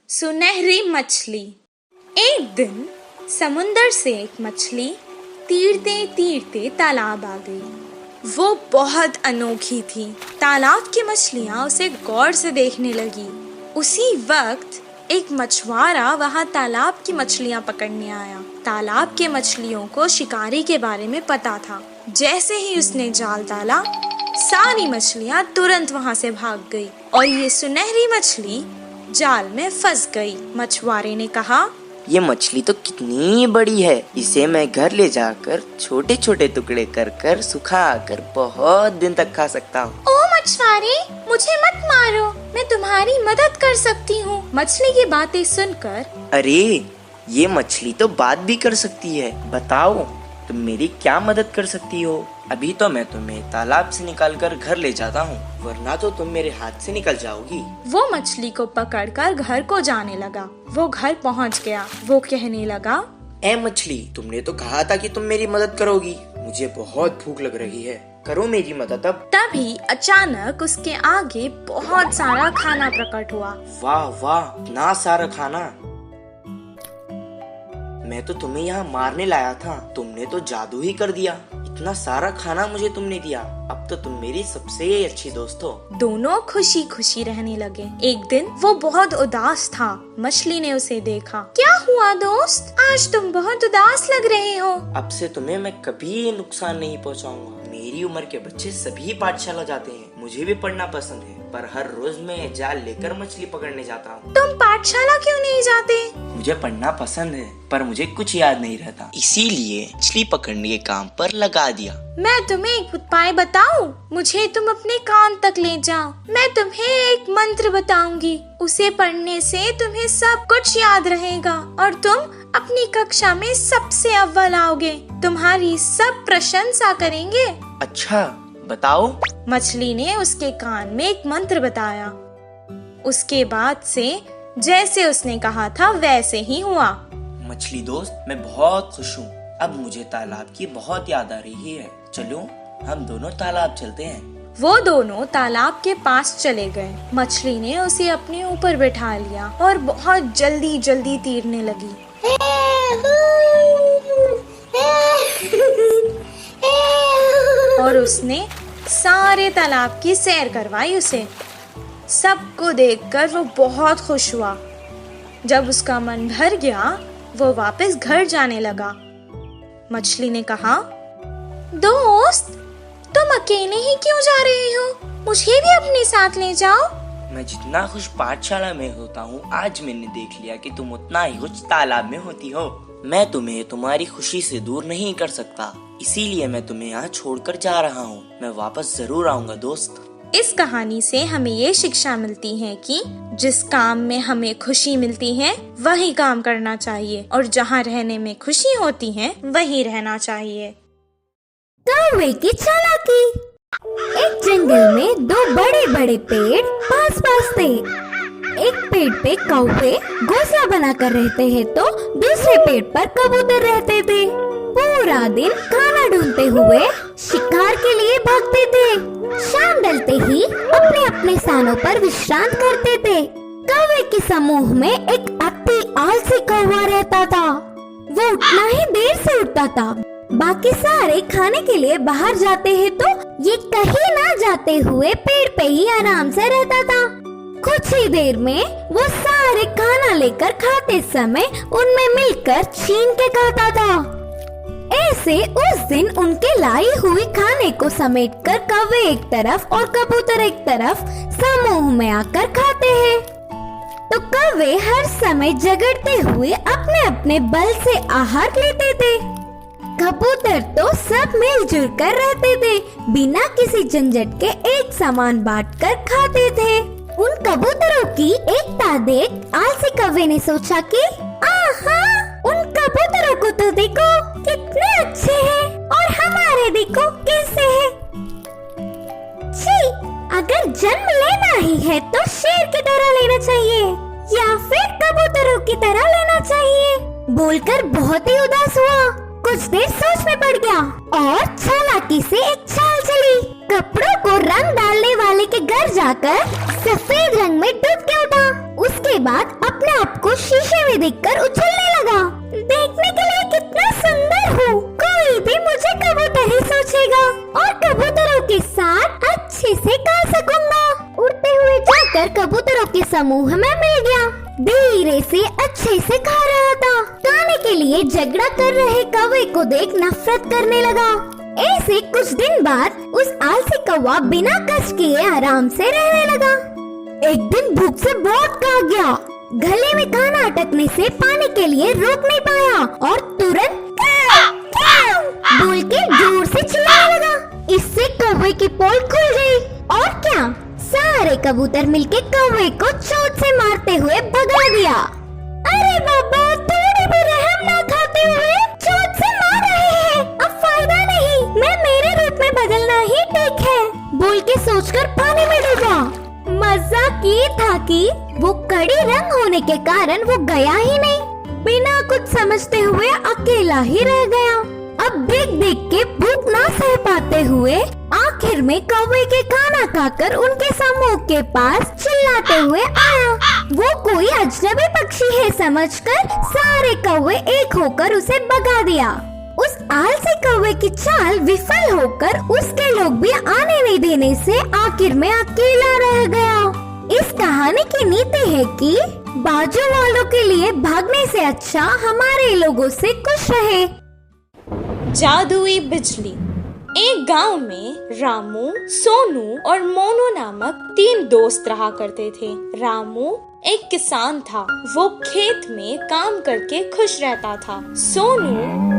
सुनहरी मछली। एक दिन समुंदर से एक मछली तीरते तीरते तालाब आ गई। वो बहुत अनोखी थी। तालाब की मछलियाँ उसे गौर से देखने लगी। उसी वक्त एक मछुआरा वहाँ तालाब की मछलियाँ पकड़ने आया। तालाब के मछलियों को शिकारी के बारे में पता था। जैसे ही उसने जाल डाला, सारी मछलियाँ तुरंत वहाँ से भाग गई और ये सुनहरी मछली जाल में फंस गई। मछुआरे ने कहा, ये मछली तो कितनी बड़ी है, इसे मैं घर ले जाकर छोटे छोटे टुकड़े कर कर सुखा कर बहुत दिन तक खा सकता हूँ। ओ मछुआरे, मुझे मत मारो, मैं तुम्हारी मदद कर सकती हूँ। मछली की बातें सुनकर, अरे ये मछली तो बात भी कर सकती है, बताओ तुम मेरी क्या मदद कर सकती हो? अभी तो मैं तुम्हें तालाब से निकालकर घर ले जाता हूँ, वरना तो तुम मेरे हाथ से निकल जाओगी। वो मछली को पकड़कर घर को जाने लगा। वो घर पहुँच गया। वो कहने लगा, ए मछली, तुमने तो कहा था कि तुम मेरी मदद करोगी। मुझे बहुत भूख लग रही है, करो मेरी मदद अब। तभी अचानक उसके आगे बहुत सारा खाना प्रकट हुआ। वाह वाह, इतना सारा खाना! मैं तो तुम्हें यहाँ मारने लाया था, तुमने तो जादू ही कर दिया। इतना सारा खाना मुझे तुमने दिया, अब तो तुम मेरी सबसे अच्छी दोस्त हो। दोनों खुशी खुशी रहने लगे। एक दिन वो बहुत उदास था। मछली ने उसे देखा। क्या हुआ दोस्त, आज तुम बहुत उदास लग रहे हो। अब से तुम्हें मैं कभी नुकसान नहीं पहुँचाऊंगा। मेरी उम्र के बच्चे सभी पाठशाला जाते हैं, मुझे भी पढ़ना पसंद है, पर हर रोज मैं जाल लेकर मछली पकड़ने जाता हूँ। तुम पाठशाला क्यों नहीं जाते? मुझे पढ़ना पसंद है, पर मुझे कुछ याद नहीं रहता, इसीलिए मछली पकड़ने के काम पर लगा दिया। मैं तुम्हें एक उपाय बताऊं? मुझे तुम अपने कान तक ले जाओ। मैं तुम्हें एक मंत्र बताऊंगी, उसे पढ़ने से तुम्हें सब कुछ याद रहेगा और तुम अपनी कक्षा में सबसे अव्वल आओगे। तुम्हारी सब प्रशंसा करेंगे। अच्छा, बताओ। मछली ने उसके कान में एक मंत्र बताया। उसके बाद से जैसे उसने कहा था वैसे ही हुआ। मछली दोस्त, मैं बहुत खुश हूँ। अब मुझे तालाब की बहुत याद आ रही है। चलो हम दोनों तालाब चलते हैं। वो दोनों तालाब के पास चले गए। मछली ने उसे अपने ऊपर बैठा लिया और बहुत जल्दी जल्दी तीरने लगी। और उसने सारे तालाब की सैर करवाई उसे। सबको देखकर वो बहुत खुश हुआ। जब उसका मन भर गया, वो वापस घर जाने लगा। मछली ने कहा, दोस्त, तुम अकेले ही क्यों जा रहे हो? मुझे भी अपने साथ ले जाओ। मैं जितना खुश पाठशाला में होता हूँ, आज मैंने देख लिया कि तुम उतना ही खुश तालाब में होती हो। मैं तुम्हें तुम्हारी खुशी से दूर नहीं कर सकता, इसीलिए मैं तुम्हें यहाँ छोड़कर जा रहा हूँ। मैं वापस जरूर आऊँगा दोस्त। इस कहानी से हमें ये शिक्षा मिलती है कि जिस काम में हमें खुशी मिलती है वही काम करना चाहिए और जहाँ रहने में खुशी होती है वही रहना चाहिए। कौवे की चालाकी। एक जंगल में दो बड़े बड़े पेड़ पास पास थे। एक पेड़ पे कौवे घोंसला बनाकर रहते हैं तो दूसरे पेड़ पर कबूतर रहते थे। पूरा दिन खाना ढूंढते हुए शिकार के लिए भागते थे। शाम ढलते ही अपने अपने स्थानों पर विश्राम करते थे। कौवे के समूह में एक अति आलसी कौवा रहता था। वो उठना ही देर से उठता था। बाकी सारे खाने के लिए बाहर जाते हैं तो ये कहीं ना जाते हुए पेड़ पे ही आराम से रहता था। कुछ ही देर में वो सारे खाना लेकर खाते समय उनमें मिलकर छीन के खाता था। ऐसे उस दिन उनके लाई हुई खाने को समेटकर कौवे एक तरफ और कबूतर एक तरफ समूह में आकर खाते हैं। तो कौवे हर समय झगड़ते हुए अपने अपने बल से आहार लेते थे। कबूतर तो सब मिलजुल कर रहते थे, बिना किसी झंझट के एक सामान बांटकर खाते थे। उन कबूतरों की एकता देख आलसी कौवे ने सोचा कि आहा, उन कबूतरों को तो देखो कितने अच्छे हैं और हमारे देखो कैसे हैं। छी, अगर जन्म लेना ही है तो शेर की तरह लेना चाहिए या फिर कबूतरों की तरह लेना चाहिए। बोलकर बहुत ही उदास हुआ। कुछ देर सोच में पड़ गया और चालाकी से एक चाल चली। कपड़ों को रंग डालने वाले के घर जाकर सफेद रंग में डूब के उठा। उसके बाद अपना आप को शीशे में देखकर उछलने लगा। देखने के लिए कितना सुंदर हूँ, कोई भी मुझे कबूतर ही सोचेगा और कबूतरों के साथ अच्छे से गा सकूंगा। उड़ते हुए जाकर कबूतरों के समूह में मिल गया। धीरे से अच्छे से खा रहा था। खाने के लिए झगड़ा कर रहे कौवे को देख नफरत करने लगा। ऐसे कुछ दिन बाद उस आलसी कौवा बिना कष्ट किए आराम से रहने लगा। एक दिन भूख से बहुत खा गया। गले में खाना अटकने से पानी के लिए रोक नहीं पाया और तुरंत बोल के जोर से चिल्लाने लगा। इससे कौवे की पोल खुल गई और क्या, सारे कबूतर मिलके कौवे को चोट से मारते हुए भगा दिया। अरे बाबा, थोड़ी भी रहम ना खाते हुए चोट से मार रहे हैं। अब फायदा नहीं, मैं मेरे रूप में बदलना ही ठीक है, बोल के सोचकर पानी में डूबा। मजाक ये था कि वो कड़ी रंग होने के कारण वो गया ही नहीं। बिना कुछ समझते हुए अकेला ही रह गया। अब देख देख के भूख ना सह पाते हुए आखिर में कौवे के खाना खाकर उनके समूह के पास चिल्लाते हुए आया। वो कोई अजनबी पक्षी है समझकर सारे कौवे एक होकर उसे भगा दिया। उस आलसी कौवे की चाल विफल होकर उसके लोग भी आने नहीं देने से आखिर में अकेला रह गया। इस कहानी की नीति है कि बाजू वालों के लिए भागने से अच्छा हमारे लोगों से खुश रहे। जादुई बिजली। एक गांव में रामू, सोनू और मोनू नामक 3 दोस्त रहा करते थे। रामू एक किसान था। वो खेत में काम करके खुश रहता था। सोनू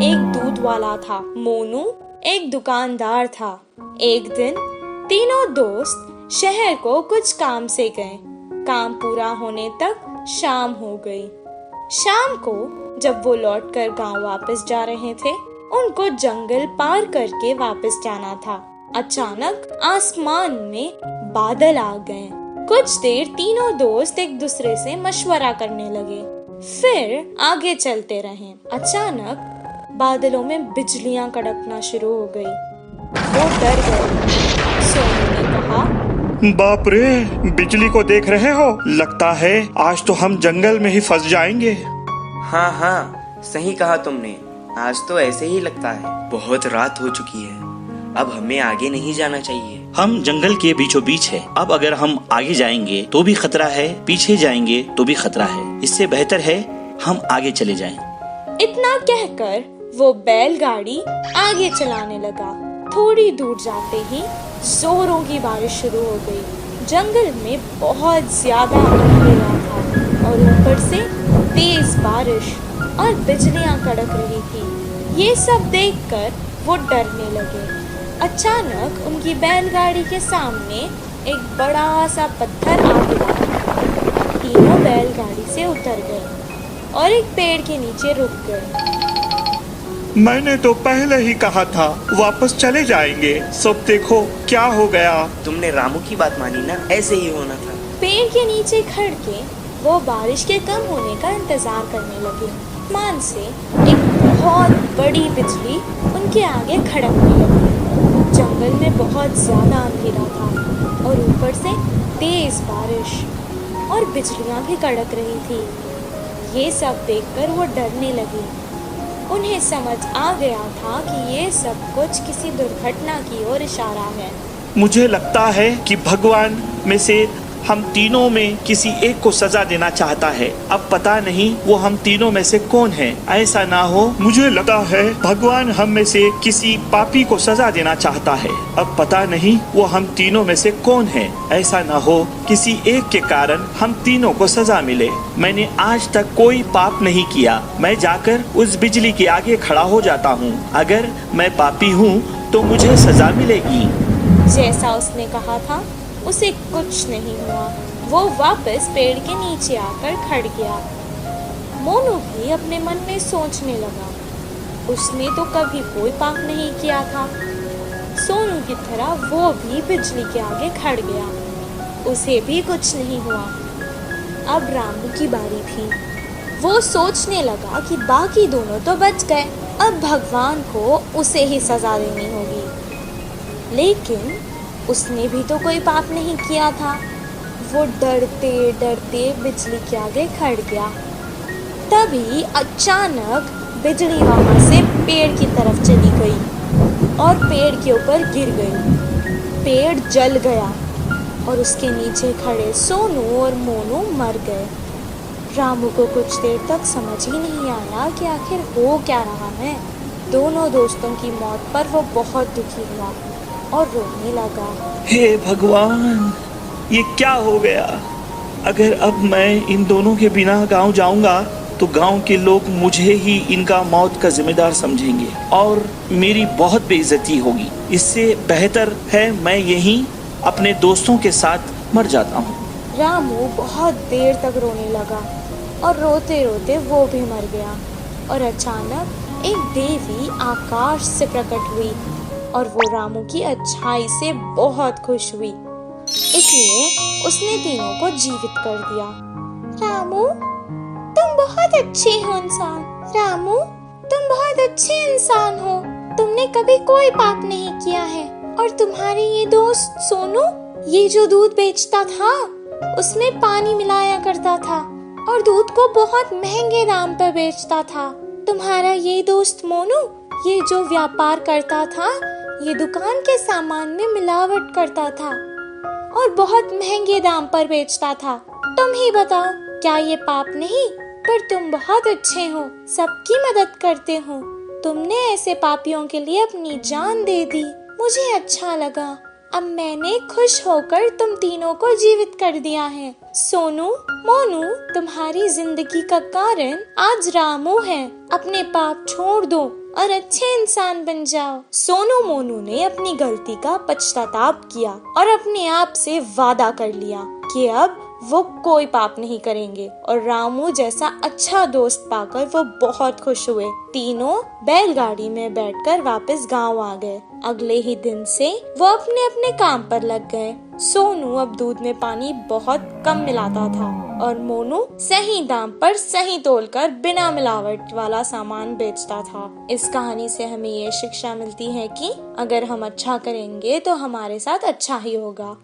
एक दूध वाला था। मोनू एक दुकानदार था। एक दिन तीनों दोस्त शहर को कुछ काम से गए। काम पूरा होने तक शाम हो गई। शाम को जब वो लौटकर गांव वापस जा रहे थे, उनको जंगल पार करके वापस जाना था। अचानक आसमान में बादल आ गए। कुछ देर तीनों दोस्त एक दूसरे से मशवरा करने लगे, फिर आगे चलते रहे। अचानक बादलों में बिजलियां कड़कना शुरू हो गई। वो डर गए। सोनू ने कहा, बाप रे, बिजली को देख रहे हो? लगता है आज तो हम जंगल में ही फंस जाएंगे। हाँ हाँ, सही कहा तुमने। आज तो ऐसे ही लगता है। बहुत रात हो चुकी है, अब हमें आगे नहीं जाना चाहिए। हम जंगल के बीचों बीच है। अब अगर हम आगे जाएंगे तो भी खतरा है, पीछे जाएंगे तो भी खतरा है। इससे बेहतर है हम आगे चले जाएं। इतना कहकर वो बैलगाड़ी आगे चलाने लगा। थोड़ी दूर जाते ही जोरों की बारिश शुरू हो गई। जंगल में बहुत ज्यादा अंधेरा था और ऊपर से तेज बारिश और बिजलियां कड़क रही थी। ये सब देखकर वो डरने लगे। अचानक उनकी बैलगाड़ी के सामने एक बड़ा सा पत्थर आ गिरा। तीनों बैलगाड़ी से उतर गए और एक पेड़ के नीचे रुक गए। मैंने तो पहले ही कहा था वापस चले जाएंगे, सब देखो क्या हो गया। तुमने रामू की बात मानी ना, ऐसे ही होना था। पेड़ के नीचे खड़ के वो बारिश के कम होने का इंतजार करने लगे। आसमान से एक बहुत बड़ी बिजली उनके आगे खड़कने लगी। जंगल में बहुत ज्यादा अंधेरा था और ऊपर से तेज बारिश और बिजलियां भी कड़क रही थी। ये सब देखकर वो डरने लगे। उन्हें समझ आ गया था कि ये सब कुछ किसी दुर्घटना की ओर इशारा है। मुझे लगता है कि भगवान में से हम तीनों में किसी एक को सजा देना चाहता है। अब पता नहीं वो हम तीनों में से कौन है। ऐसा ना हो, मुझे लगता है भगवान हम में से किसी पापी को सजा देना चाहता है। अब पता नहीं वो हम तीनों में से कौन है। ऐसा ना हो किसी एक के कारण हम तीनों को सजा मिले। मैंने आज तक कोई पाप नहीं किया। मैं जाकर उस बिजली के आगे खड़ा हो जाता हूँ। अगर मैं पापी हूँ तो मुझे सजा मिलेगी। जैसा उसने कहा था उसे कुछ नहीं हुआ। वो वापस पेड़ के नीचे आकर खड़ गया। मोनू भी अपने मन में सोचने लगा, उसने तो कभी कोई पाप नहीं किया था। सोनू की तरह वो भी बिजली के आगे खड़ गया, उसे भी कुछ नहीं हुआ। अब रामू की बारी थी। वो सोचने लगा कि बाकी दोनों तो बच गए, अब भगवान को उसे ही सजा देनी होगी। लेकिन उसने भी तो कोई पाप नहीं किया था। वो डरते डरते बिजली के आगे खड़ गया। तभी अचानक बिजली वहां से पेड़ की तरफ चली गई और पेड़ के ऊपर गिर गई। पेड़ जल गया और उसके नीचे खड़े सोनू और मोनू मर गए। रामू को कुछ देर तक समझ ही नहीं आया कि आखिर हो क्या रहा है। दोनों दोस्तों की मौत पर वो बहुत दुखी हुआ और रोने लगा। हे भगवान, ये क्या हो गया? अगर अब मैं इन दोनों के बिना गांव जाऊंगा तो गांव के लोग मुझे ही इनका मौत का जिम्मेदार समझेंगे और मेरी बहुत बेइज्जती होगी। इससे बेहतर है मैं यहीं अपने दोस्तों के साथ मर जाता हूँ। रामू बहुत देर तक रोने लगा और रोते रोते वो भी मर गया। और अचानक एक देवी आकाश से प्रकट हुई और वो रामू की अच्छाई से बहुत खुश हुई, इसलिए उसने तीनों को जीवित कर दिया। रामू, तुम बहुत अच्छे हो इंसान। रामू, तुम बहुत अच्छे इंसान हो। तुमने कभी कोई पाप नहीं किया है। और तुम्हारे ये दोस्त सोनू, ये जो दूध बेचता था उसमें पानी मिलाया करता था और दूध को बहुत महंगे दाम पर बेचता था। तुम्हारा ये दोस्त मोनू, ये जो व्यापार करता था, ये दुकान के सामान में मिलावट करता था और बहुत महंगे दाम पर बेचता था। तुम ही बताओ, क्या ये पाप नहीं? पर तुम बहुत अच्छे हो, सबकी मदद करते हो। तुमने ऐसे पापियों के लिए अपनी जान दे दी। मुझे अच्छा लगा। अब मैंने खुश होकर तुम तीनों को जीवित कर दिया है। सोनू, मोनू, तुम्हारी जिंदगी का कारण आज रामू है। अपने पाप छोड़ दो और अच्छे इंसान बन जाओ। सोनू मोनू ने अपनी गलती का पश्चाताप किया और अपने आप से वादा कर लिया कि अब वो कोई पाप नहीं करेंगे। और रामू जैसा अच्छा दोस्त पाकर वो बहुत खुश हुए। तीनों बैलगाड़ी में बैठकर वापस गांव आ गए। अगले ही दिन से वो अपने अपने काम पर लग गए। सोनू अब दूध में पानी बहुत कम मिलाता था और मोनू सही दाम पर सही तोलकर बिना मिलावट वाला सामान बेचता था। इस कहानी से हमें ये शिक्षा मिलती है कि अगर हम अच्छा करेंगे तो हमारे साथ अच्छा ही होगा।